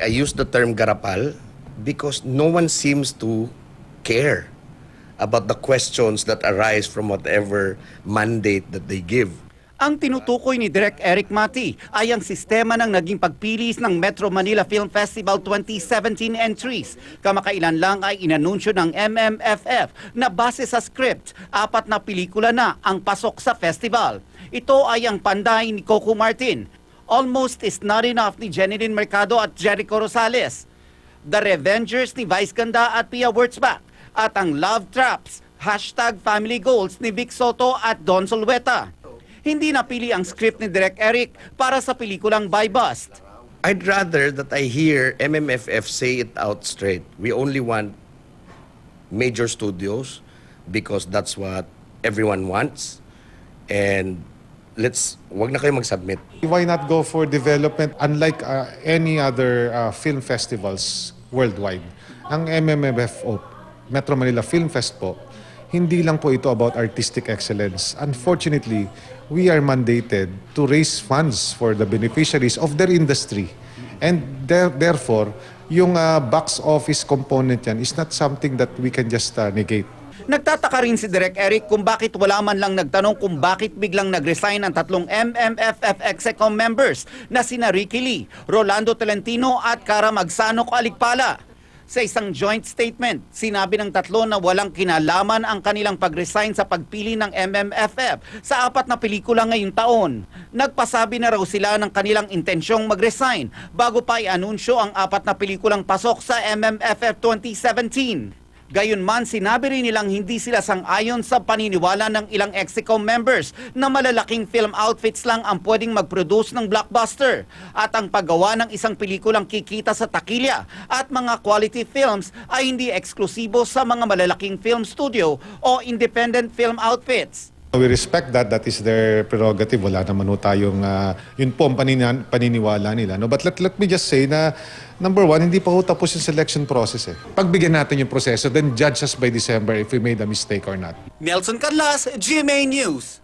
I use the term garapal because no one seems to care about the questions that arise from whatever mandate that they give. Ang tinutukoy ni Direk Eric Mati ay ang sistema ng naging pagpilis ng Metro Manila Film Festival 2017 entries. Kamakailan lang ay inanunsyo ng MMFF na base sa script, 4 na pelikula na ang pasok sa festival. Ito ay ang Panday ni Coco Martin, Almost Is Not Enough ni Jeneline Mercado at Jericho Rosales, The Revengers ni Vice Ganda at Pia Wurtzbach, at ang Love Traps, #Family Goals ni Vic Soto at Don Solweta. Hindi napili ang script ni Direk Eric para sa pelikulang By Bust. I'd rather that I hear MMFF say it out straight. We only want major studios because that's what everyone wants. And wag na kayo mag-submit. Why not go for development unlike any other film festivals worldwide? Ang MMFF, Metro Manila Film Fest po, hindi lang po ito about artistic excellence. Unfortunately, we are mandated to raise funds for the beneficiaries of their industry. And therefore, yung box office component yan is not something that we can just negate. Nagtataka rin si Direk Eric kung bakit wala man lang nagtanong kung bakit biglang nag-resign ang 3 MMFF Execom members na sina Ricky Lee, Rolando Tolentino at Cara Magsanok Aligpala. Sa isang joint statement, sinabi ng 3 na walang kinalaman ang kanilang pag-resign sa pagpili ng MMFF sa 4 na pelikula ngayong taon. Nagpasabi na raw sila ng kanilang intensyong mag-resign bago pa i-anunsyo ang 4 na pelikulang pasok sa MMFF 2017. Gayunman, sinabi rin nilang hindi sila sang-ayon sa paniniwala ng ilang Execom members na malalaking film outfits lang ang pwedeng mag-produce ng blockbuster at ang paggawa ng isang pelikulang kikita sa takilya at mga quality films ay hindi eksklusibo sa mga malalaking film studio o independent film outfits. We respect that. That is their prerogative. Wala naman ho tayong, yun po ang paniniwala nila. No? But let me just say na, number 1, hindi pa ho tapos yung selection process. Pagbigyan natin yung proseso, then judge us by December if we made a mistake or not. Nelson Carlas, GMA News.